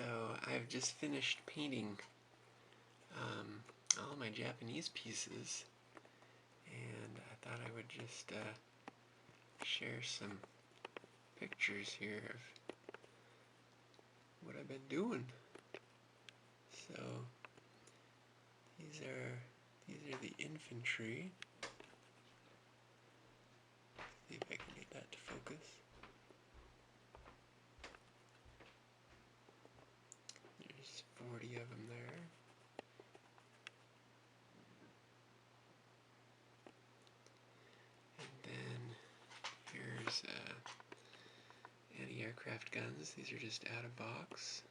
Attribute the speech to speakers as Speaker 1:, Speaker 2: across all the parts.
Speaker 1: So I've just finished painting all my Japanese pieces, and I thought I would just share some pictures here of what I've been doing. So these are the infantry. See if I can get that to focus. There's 40 of them there. And then here's anti-aircraft guns. These are just out of box.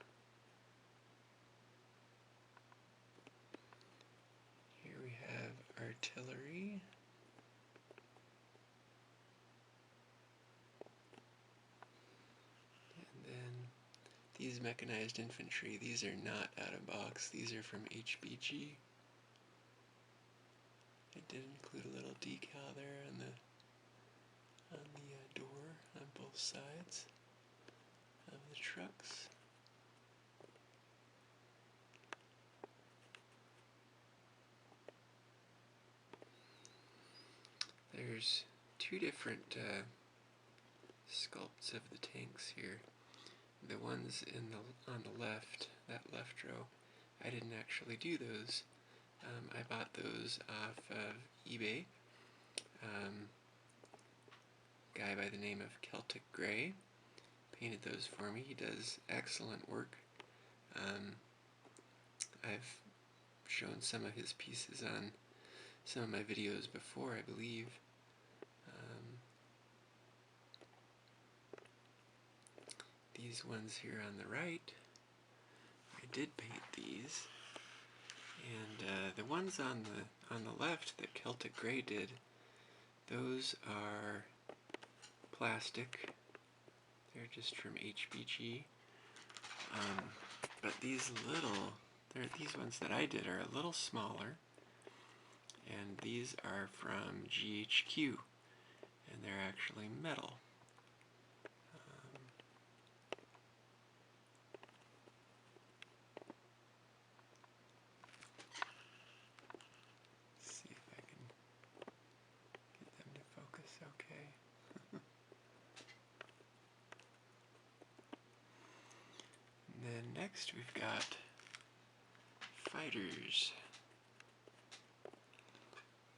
Speaker 1: Here we have artillery. And then these mechanized infantry, these are not out of box. These are from HBG. I did include a little decal there on the door on both sides of the trucks. There's two different sculpts of the tanks here. The ones on the left, that left row, I didn't actually do those. I bought those off of eBay. Guy by the name of Celtic Gray painted those for me. He does excellent work. I've shown some of his pieces on some of my videos before, I believe. These ones here on the right, I did paint these, and the ones on the left that Celtic Gray did, those are plastic. They're just from HBG. But these ones that I did are a little smaller, and these are from GHQ, and they're actually metal. Let's see if I can get them to focus okay. And then next we've got fighters.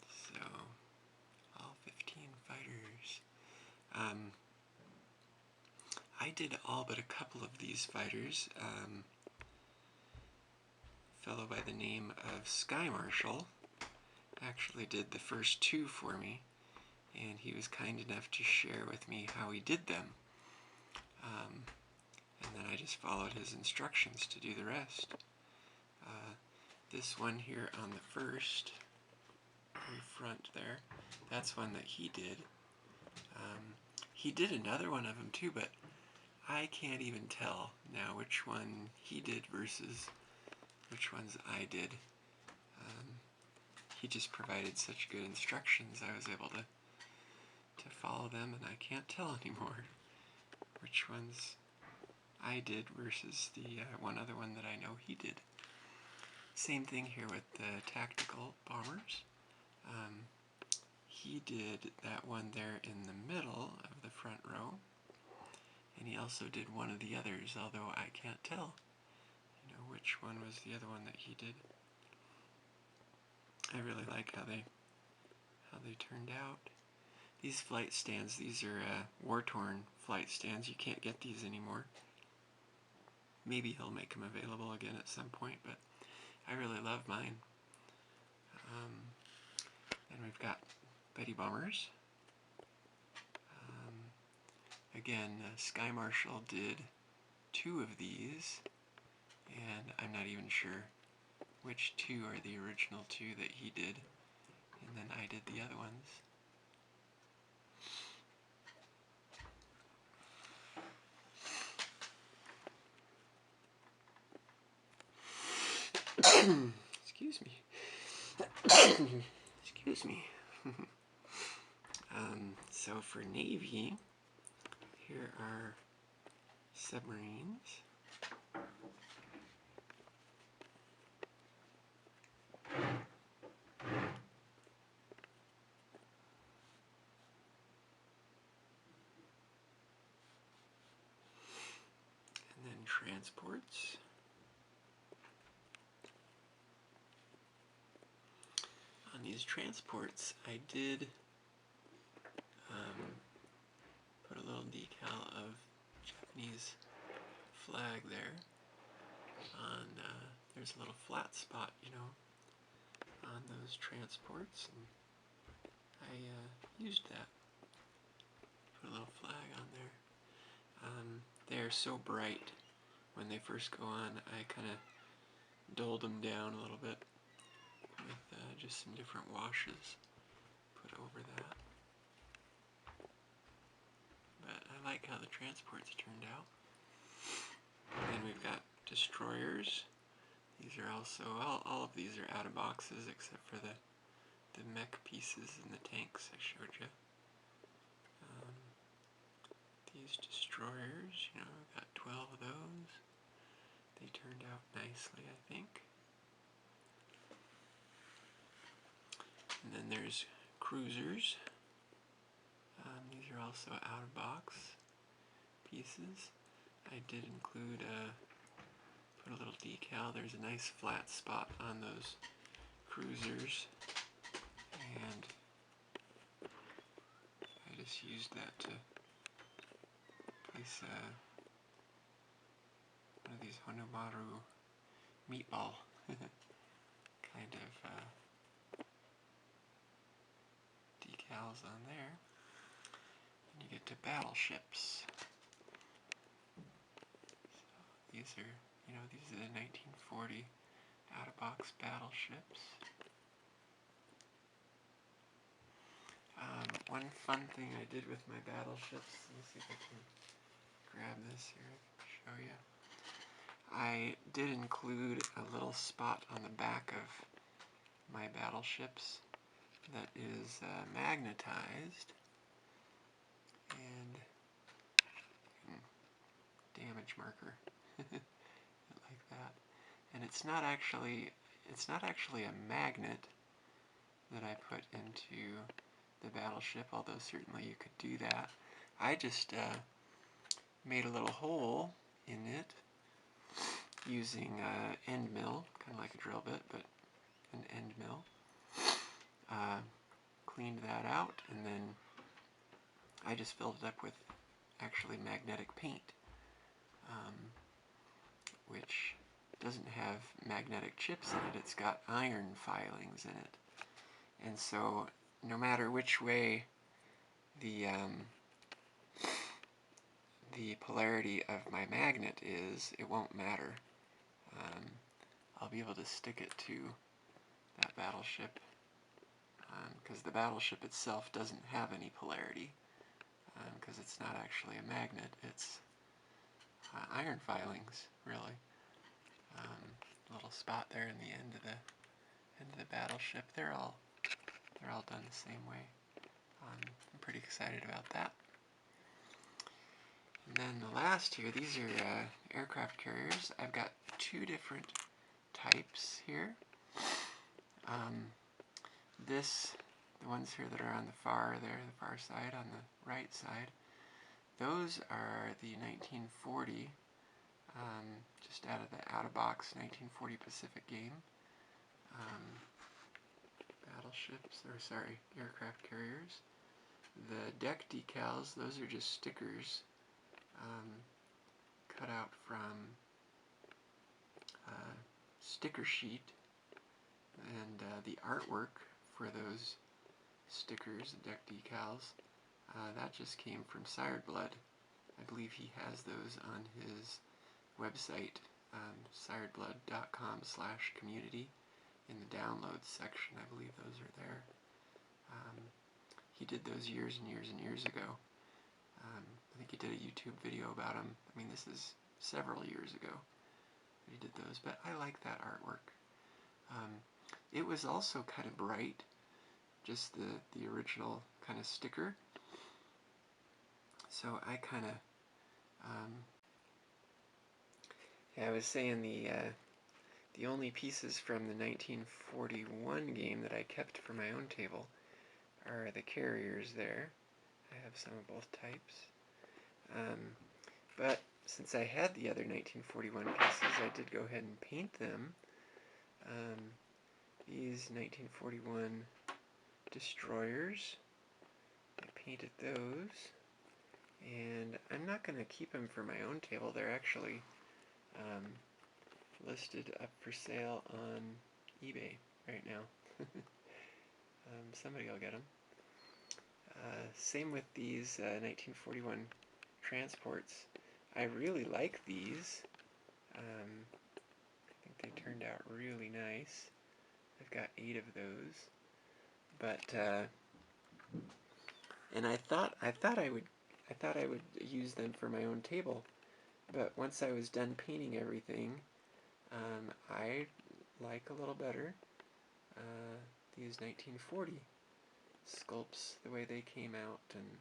Speaker 1: So, all 15 fighters. I did all but a couple of these fighters. A fellow by the name of Sky Marshal actually did the first two for me, and he was kind enough to share with me how he did them. And then I just followed his instructions to do the rest. This one here on the first, in front there, that's one that he did. He did another one of them too, but I can't even tell now which one he did versus which ones I did. He just provided such good instructions, I was able to follow them, and I can't tell anymore which ones I did versus the one other one that I know he did. Same thing here with the tactical bombers. He did that one there in the middle of the front row, and he also did one of the others, although I can't tell, which one was the other one that he did. I really like how they turned out. These flight stands, these are war-torn flight stands. You can't get these anymore. Maybe he'll make them available again at some point, but I really love mine. Then we've got Betty Bombers. Again, Sky Marshal did two of these, and I'm not even sure which two are the original two that he did, and then I did the other ones. Excuse me. Excuse me. So for Navy, here are Submarines. transports. On these transports, I did put a little decal of Japanese flag there. On there's a little flat spot, you know, on those transports, and I used that. Put a little flag on there. They're so bright when they first go on. I kind of dulled them down a little bit with just some different washes put over that. But I like how the transports turned out. And then we've got destroyers. These are also, all of these are out of boxes except for the mech pieces and the tanks I showed you. These destroyers, you know, I've got 12 of those. They turned out nicely, I think. And then there's cruisers. These are also out of box pieces. I did include, put a little decal. There's a nice flat spot on those cruisers. And I just used that to place one of these Honomaru meatball kind of decals on there. And you get to battleships. So these are, you know, these are the 1940 out-of-box battleships. One fun thing I did with my battleships, let me see if I can grab this here and show you. I did include a little spot on the back of my battleships that is magnetized, and damage marker like that. And it's not actually a magnet that I put into the battleship, although certainly you could do that. I just made a little hole in it using end mill, kind of like a drill bit, but an end mill. Cleaned that out, and then I just filled it up with actually magnetic paint, which doesn't have magnetic chips in it. It's got iron filings in it. And so no matter which way the polarity of my magnet is, it won't matter. I'll be able to stick it to that battleship, because the battleship itself doesn't have any polarity, because it's not actually a magnet. It's iron filings, really. Little spot there in the end of the battleship. They're all done the same way. I'm pretty excited about that. And then the last here, these are aircraft carriers. I've got two different types here. The ones here that are on the far side, on the right side, those are the 1940, just out of box 1940 Pacific game battleships, or sorry, aircraft carriers. The deck decals, those are just stickers cut out from sticker sheet, and the artwork for those stickers, deck decals, that just came from Siredblood. I believe he has those on his website, siredblood.com/community. In the downloads section, I believe those are there. He did those years and years and years ago. I think he did a YouTube video about them. I mean, this is several years ago that he did those, but I like that artwork. It was also kind of bright, just the original kind of sticker. So I kind of, yeah, I was saying the only pieces from the 1941 game that I kept for my own table are the carriers there. I have some of both types. But since I had the other 1941 pieces, I did go ahead and paint them. These 1941 destroyers, I painted those, and I'm not going to keep them for my own table. They're actually listed up for sale on eBay right now. Somebody will get them. Same with these 1941 transports. I really like these. I think they turned out really nice. I've got 8 of those. But and I thought I would use them for my own table. But once I was done painting everything, I like a little better these 1940 sculpts, the way they came out, and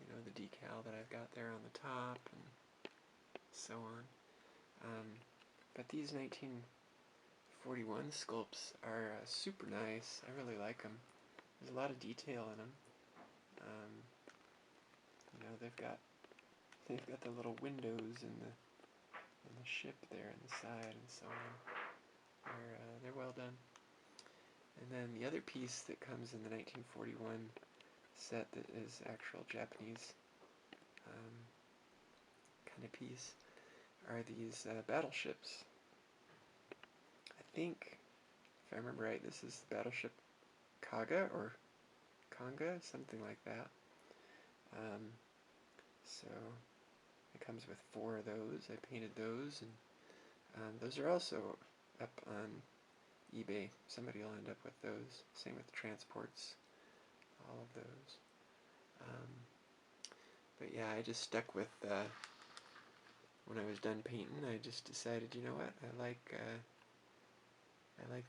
Speaker 1: you know, the decal that I've got there on the top, and so on. But these 1941 sculpts are super nice. I really like them. There's a lot of detail in them. You know, they've got the little windows in the ship there on the side and so on. They're well done. And then the other piece that comes in the 1941 set that is actual Japanese kind of piece are these battleships. I think, if I remember right, this is the battleship Kaga or Konga, something like that. So it comes with 4 of those. I painted those, and those are also up on eBay. Somebody will end up with those. Same with transports, all of those. But yeah, I just stuck with, when I was done painting, I just decided, you know what, I like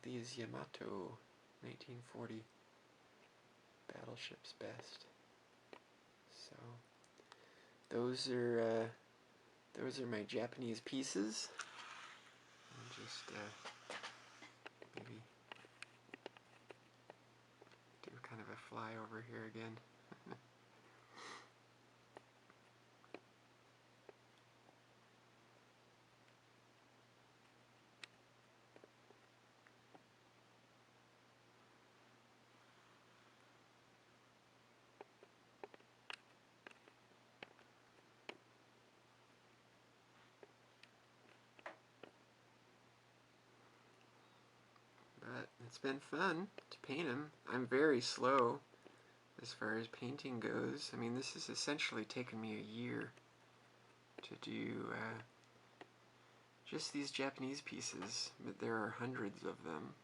Speaker 1: these Yamato 1940 battleships best. So those are my Japanese pieces. I'll just maybe do kind of a flyover here again. But it's been fun to paint them. I'm very slow as far as painting goes. I mean, this has essentially taken me a year to do just these Japanese pieces, but there are hundreds of them.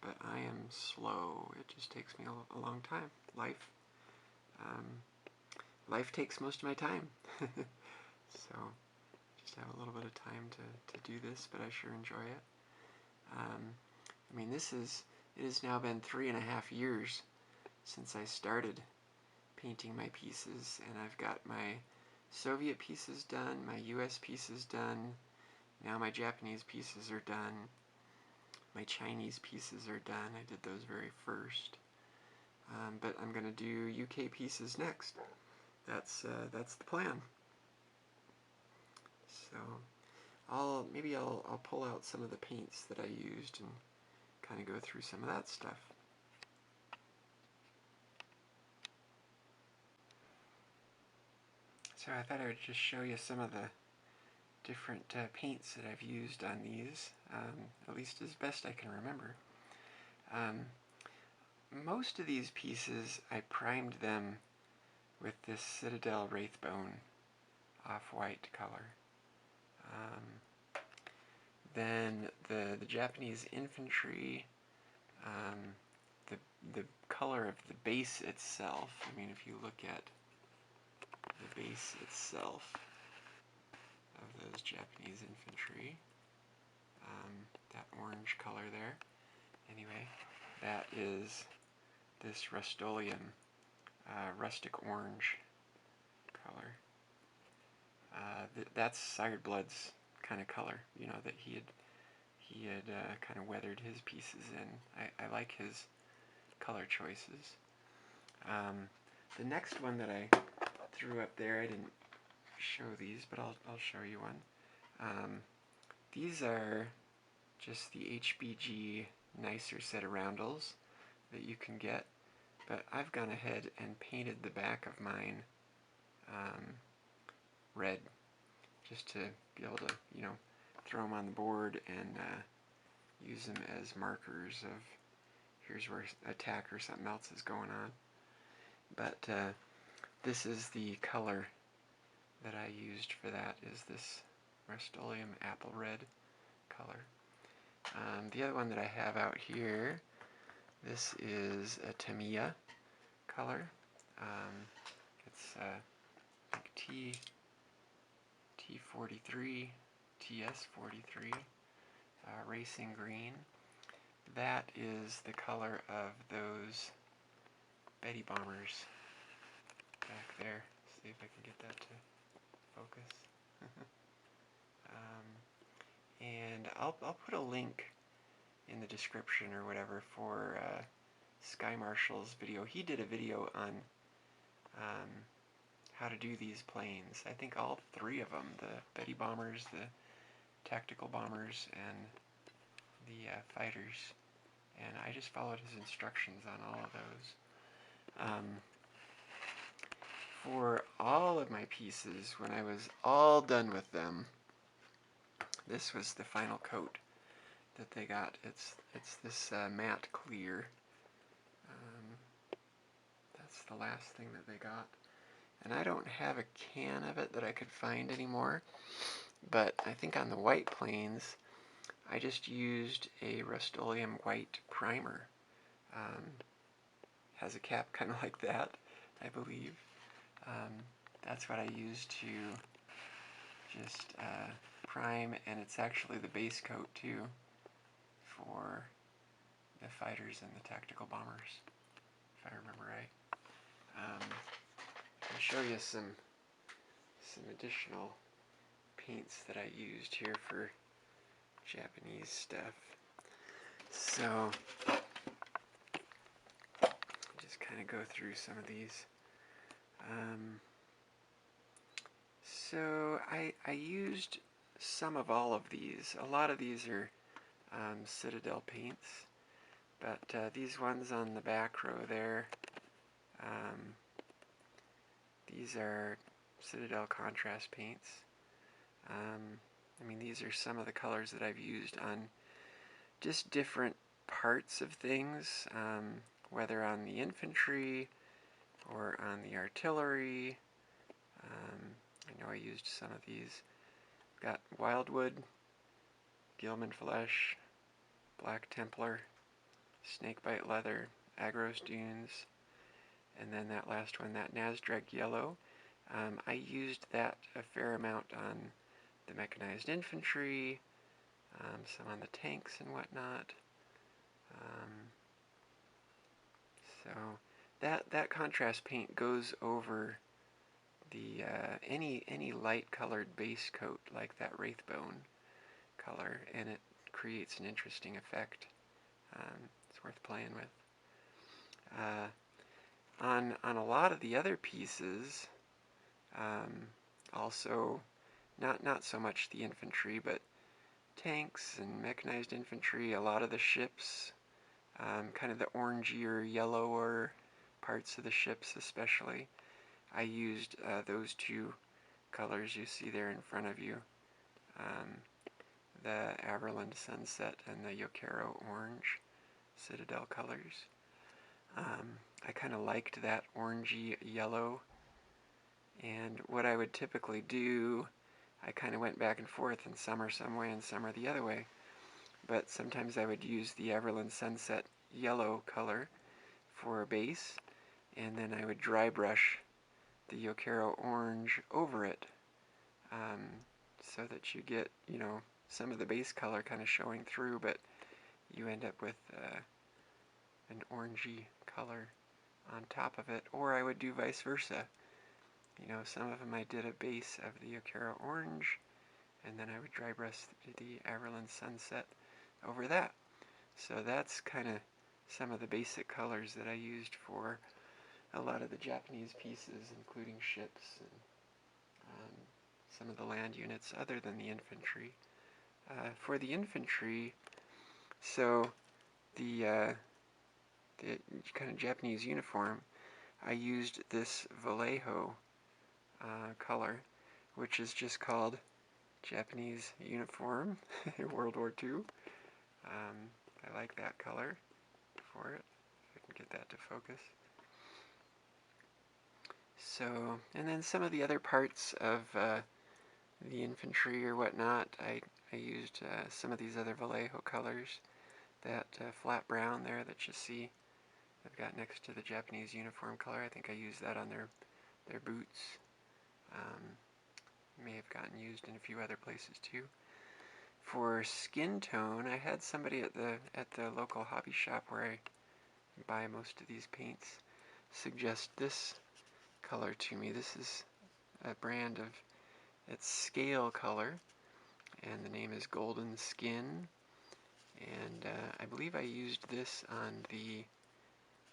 Speaker 1: But I am slow. It just takes me a long time. Life takes most of my time. So just have a little bit of time to do this, but I sure enjoy it. I mean, it has now been 3.5 years since I started painting my pieces, and I've got my Soviet pieces done, my US pieces done, now my Japanese pieces are done, my Chinese pieces are done. I did those very first. But I'm going to do UK pieces next. That's the plan. So maybe I'll pull out some of the paints that I used and kind of go through some of that stuff. So I thought I would just show you some of the different paints that I've used on these, at least as best I can remember. Most of these pieces, I primed them with this Citadel Wraithbone off-white color. Then the Japanese infantry, the color of the base itself, I mean, if you look at the base itself of those Japanese infantry, that orange color there, anyway, that is this Rust-Oleum rustic orange color. That's Siredblood's kind of color, you know, that he had kind of weathered his pieces in. I like his color choices. The next one that I threw up there, I didn't show these, but I'll show you one. These are just the HBG nicer set of roundels that you can get, but I've gone ahead and painted the back of mine red, just to be able to, throw them on the board and use them as markers of here's where attack or something else is going on. But this is the color that I used for that, is this Rust-Oleum apple red color. The other one that I have out here, this is a Tamiya color. It's like T43, TS43, racing green. That is the color of those Betty bombers back there. See if I can get that to focus. And I'll put a link in the description or whatever for Sky Marshall's video. He did a video on how to do these planes. I think all three of them, the Betty bombers, the tactical bombers, and the fighters. And I just followed his instructions on all of those. For all of my pieces, when I was all done with them, this was the final coat that they got. It's this matte clear. That's the last thing that they got. And I don't have a can of it that I could find anymore, but I think on the white planes, I just used a Rust-Oleum white primer. Has a cap kind of like that, I believe. That's what I used to just prime, and it's actually the base coat too for the fighters and the tactical bombers, if I remember right. I'll show you some additional paints that I used here for Japanese stuff. So just kind of go through some of these. So I used some of all of these. A lot of these are Citadel paints, but these ones on the back row there, these are Citadel contrast paints. I mean, these are some of the colors that I've used on just different parts of things, whether on the infantry or on the artillery. I know I used some of these. Got Wildwood, Gilman Flesh, Black Templar, Snakebite Leather, Agros Dunes, and then that last one, that Nasdreg Yellow. I used that a fair amount on the Mechanized Infantry, some on the tanks and whatnot. So that contrast paint goes over the any light colored base coat like that Wraithbone color, and it creates an interesting effect. It's worth playing with. On a lot of the other pieces, also not so much the infantry, but tanks and mechanized infantry, a lot of the ships, kind of the orangey or yellower parts of the ships especially. I used those two colors you see there in front of you, the Averland Sunset and the Yokero Orange Citadel colors. I kind of liked that orangey yellow, and what I would typically do, I kind of went back and forth, and some are some way and some are the other way, but sometimes I would use the Everland Sunset yellow color for a base, and then I would dry brush the Yokero orange over it, so that you get, some of the base color kind of showing through, but you end up with an orangey color on top of it. Or I would do vice versa. Some of them I did a base of the Yokero orange, and then I would dry brush the Averland Sunset over that. So that's kind of some of the basic colors that I used for a lot of the Japanese pieces, including ships and some of the land units other than the infantry. For the infantry, so the kind of Japanese uniform, I used this Vallejo color, which is just called Japanese uniform in World War II. I like that color for it. If I can get that to focus. So, and then some of the other parts of the infantry or whatnot, I used some of these other Vallejo colors. That flat brown there that you see I've got next to the Japanese uniform color, I think I used that on their boots. May have gotten used in a few other places too. For skin tone, I had somebody at the local hobby shop where I buy most of these paints suggest this color to me. This is a brand of, it's scale color, and the name is Golden Skin. And I believe I used this on the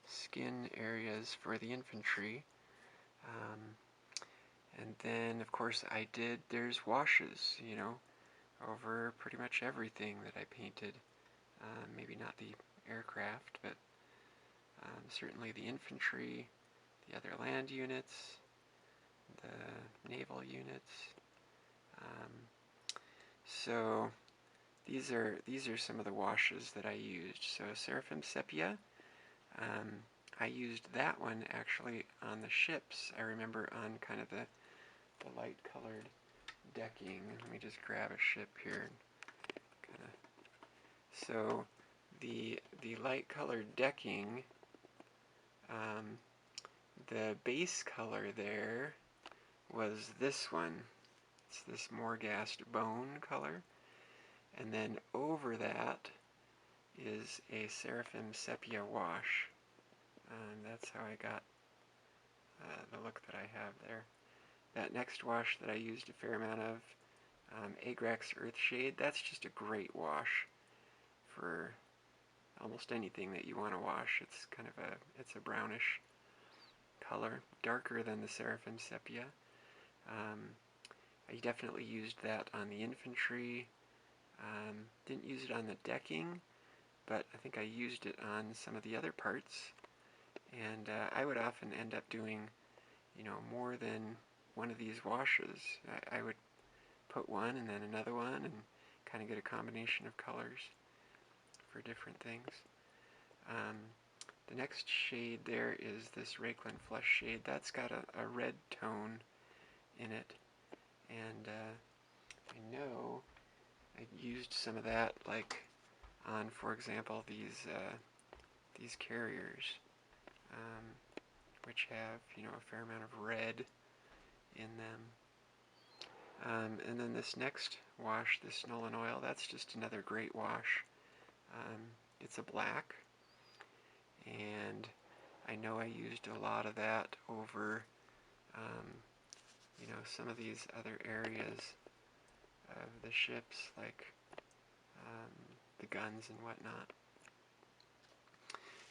Speaker 1: skin areas for the infantry. And then, of course, there's washes, you know, over pretty much everything that I painted. Maybe not the aircraft, but certainly the infantry, the other land units, the naval units. So these are some of the washes that I used. So Seraphim Sepia, I used that one actually on the ships. I remember on kind of the light colored decking. Let me just grab a ship here. So the light colored decking, the base color there was this one. It's this Morghast bone color. And then over that is a Seraphim Sepia wash. And that's how I got the look that I have there. That next wash that I used a fair amount of, Agrax Earthshade, that's just a great wash for almost anything that you want to wash. It's kind of it's a brownish color, darker than the Seraphim Sepia. I definitely used that on the infantry. Didn't use it on the decking, but I think I used it on some of the other parts. And I would often end up doing, you know, more than one of these washes. I would put one and then another one and kind of get a combination of colors for different things. The next shade there is this Rakeland Flush shade. That's got a red tone in it. And I know I used some of that, like on, for example, these carriers, which have, you know, a fair amount of red in them. And then this next wash, this Nolan Oil, that's just another great wash. It's a black, and I know I used a lot of that over, you know, some of these other areas of the ships, like the guns and whatnot.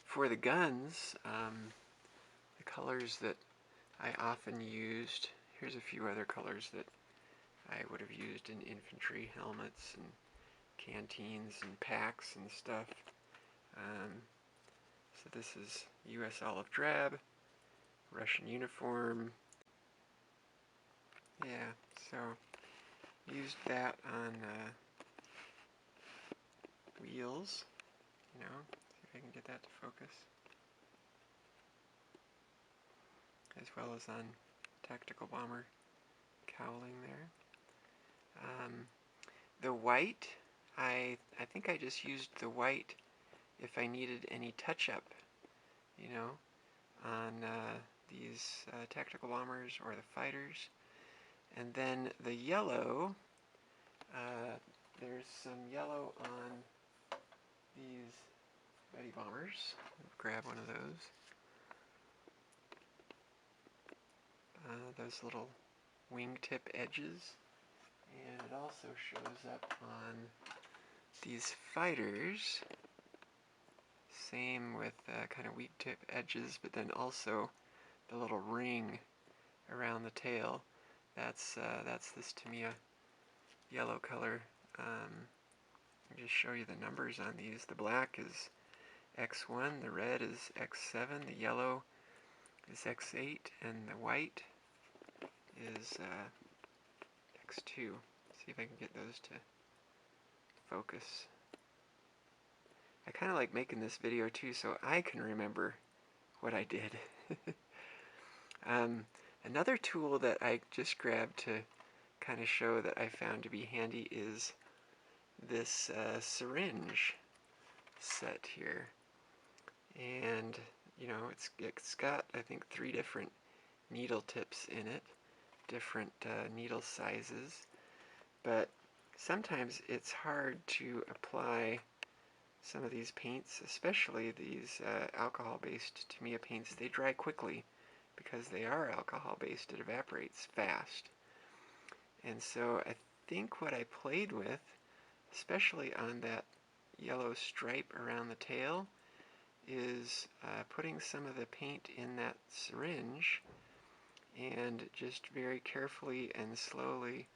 Speaker 1: For the guns, the colors that I often used, here's a few other colors that I would have used in infantry helmets and canteens and packs and stuff. So this is US Olive Drab, Russian Uniform. Yeah, so used that on wheels, you know, see if I can get that to focus, as well as on tactical bomber cowling there. The white, I think I just used the white if I needed any touch-up, you know, on these tactical bombers or the fighters. And then the yellow, there's some yellow on these Betty bombers. I'll grab one of those. Those little wingtip edges. And it also shows up on these fighters. Same with kind of wingtip edges, but then also the little ring around the tail. that's this Tamiya yellow color. I'll just show you the numbers on these. The black is X1, the red is X7, the yellow is X8, and the white is X2. See if I can get those to focus. I kind of like making this video too so I can remember what I did. Another tool that I just grabbed to kind of show that I found to be handy is this syringe set here. And you know, it's got, I think, 3 different needle tips in it, different needle sizes, but sometimes it's hard to apply some of these paints, especially these alcohol-based Tamiya paints. They dry quickly because they are alcohol-based. It evaporates fast. And so I think what I played with, especially on that yellow stripe around the tail, is putting some of the paint in that syringe and just very carefully and slowly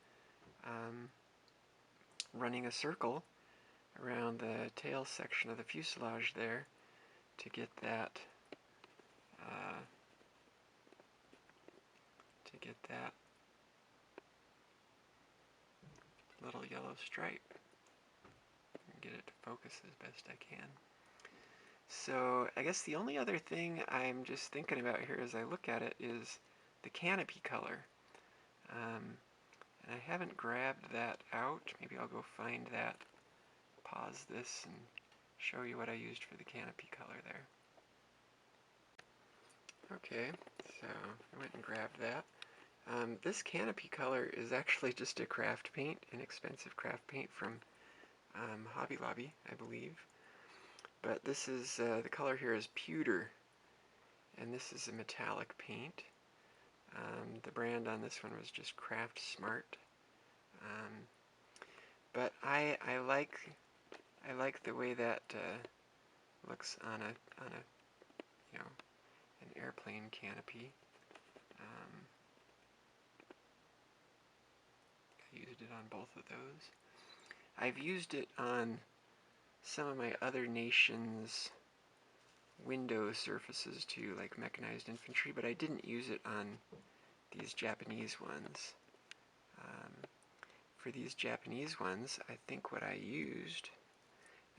Speaker 1: running a circle around the tail section of the fuselage there to get that little yellow stripe and get it to focus as best I can. So I guess the only other thing I'm just thinking about here as I look at it is the canopy color. And I haven't grabbed that out. Maybe I'll go find that, pause this, and show you what I used for the canopy color there. Okay, so I went and grabbed that. This canopy color is actually just a craft paint, inexpensive craft paint from Hobby Lobby, I believe. But this is, the color here is pewter, and this is a metallic paint. The brand on this one was just Craft Smart. But I like the way that looks on a you know, an airplane canopy. I used it on both of those. I've used it on some of my other nations' window surfaces too, like Mechanized Infantry, but I didn't use it on these Japanese ones. For these Japanese ones, I think what I used,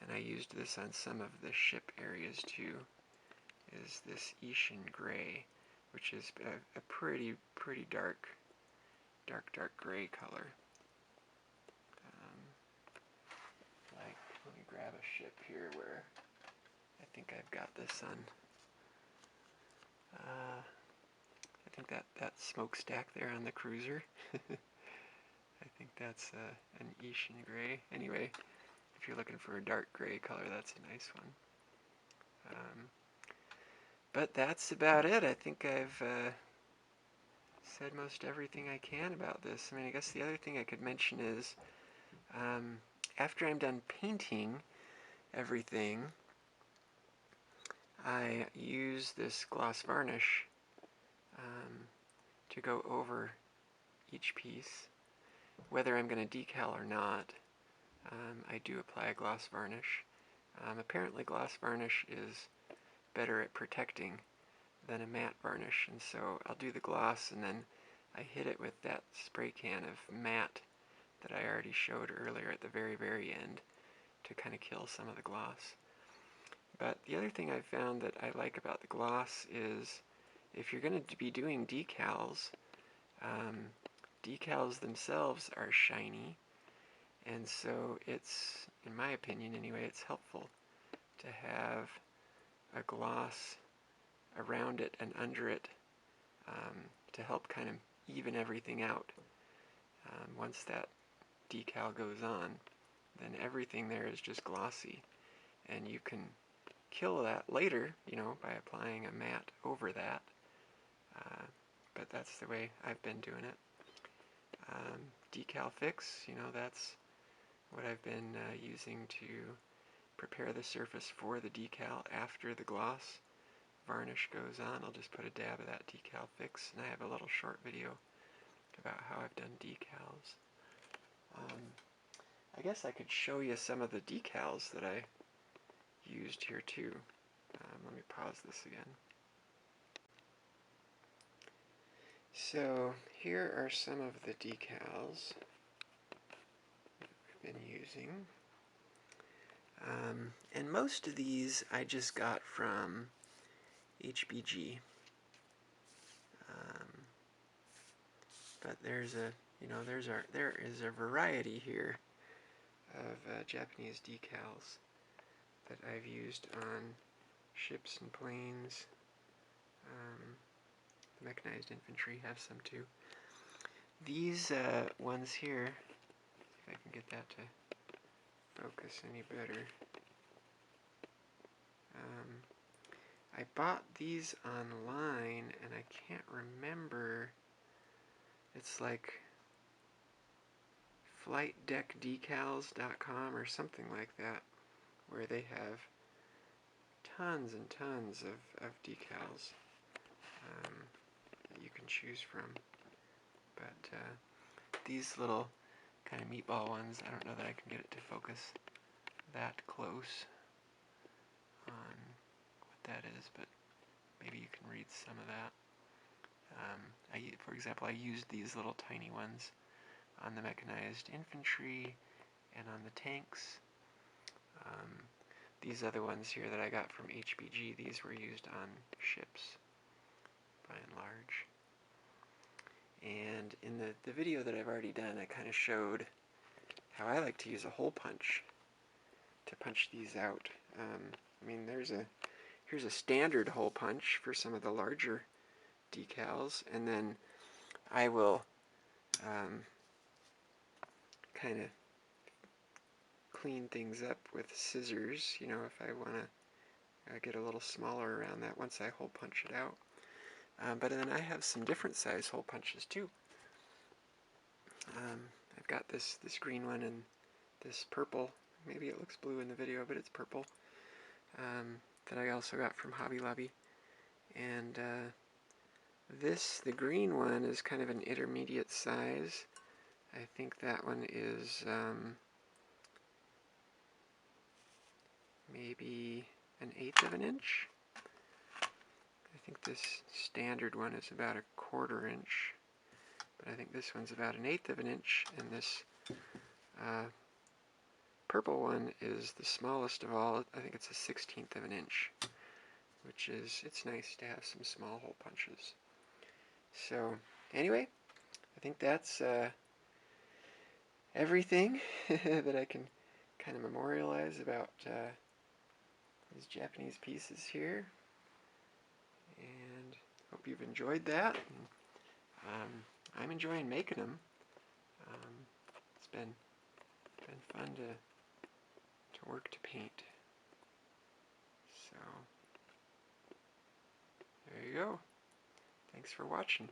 Speaker 1: and I used this on some of the ship areas too, is this Ishin Gray, which is a pretty dark gray color. Like, let me grab a ship here where I think I've got this on. I think that smokestack there on the cruiser. I think that's an Ishin Gray. Anyway, if you're looking for a dark gray color, that's a nice one. But that's about it. I think I've said most everything I can about this. I mean, I guess the other thing I could mention is after I'm done painting everything, I use this gloss varnish to go over each piece. Whether I'm going to decal or not, I do apply a gloss varnish. Apparently gloss varnish is better at protecting than a matte varnish, and so I'll do the gloss and then I hit it with that spray can of matte that I already showed earlier at the very end to kind of kill some of the gloss. But the other thing I've found that I like about the gloss is if you're going to be doing decals, decals themselves are shiny, and so it's, in my opinion anyway, it's helpful to have a gloss around it and under it to help kind of even everything out. Once that decal goes on, then everything there is just glossy, and you can kill that later, you know, by applying a matte over that. But that's the way I've been doing it. Decal fix, you know, that's what I've been using to prepare the surface for the decal after the gloss varnish goes on. I'll just put a dab of that decal fix, and I have a little short video about how I've done decals. I guess I could show you some of the decals that I used here too. Let me pause this again. So here are some of the decals we've been using. And most of these I just got from HBG. But there is a variety here of Japanese decals that I've used on ships and planes. The Mechanized Infantry have some too. These ones here, see if I can get that to focus any better. I bought these online and I can't remember. It's like flightdeckdecals.com or something like that, where they have tons and tons of decals that you can choose from. But these little kind of meatball ones, I don't know that I can get it to focus that close on what that is, but maybe you can read some of that. For example, I used these little tiny ones on the Mechanized Infantry and on the tanks. These other ones here that I got from HBG, these were used on ships, by and large. And in the video that I've already done, I kind of showed how I like to use a hole punch to punch these out. I mean, here's a standard hole punch for some of the larger decals, and then I will kind of clean things up with scissors, you know, if I want to get a little smaller around that once I hole punch it out. But then I have some different size hole punches too. I've got this green one and this purple. Maybe it looks blue in the video, but it's purple. That I also got from Hobby Lobby. And the green one is kind of an intermediate size. I think that one is maybe 1/8 of an inch. I think this standard one is about 1/4 inch, but I think this one's about 1/8 of an inch, and this purple one is the smallest of all. I think it's 1/16 of an inch, which is, it's nice to have some small hole punches. So anyway, I think that's everything that I can kind of memorialize about these Japanese pieces here, and hope you've enjoyed that. I'm enjoying making them. It's been fun to work to paint. So there you go. Thanks for watching.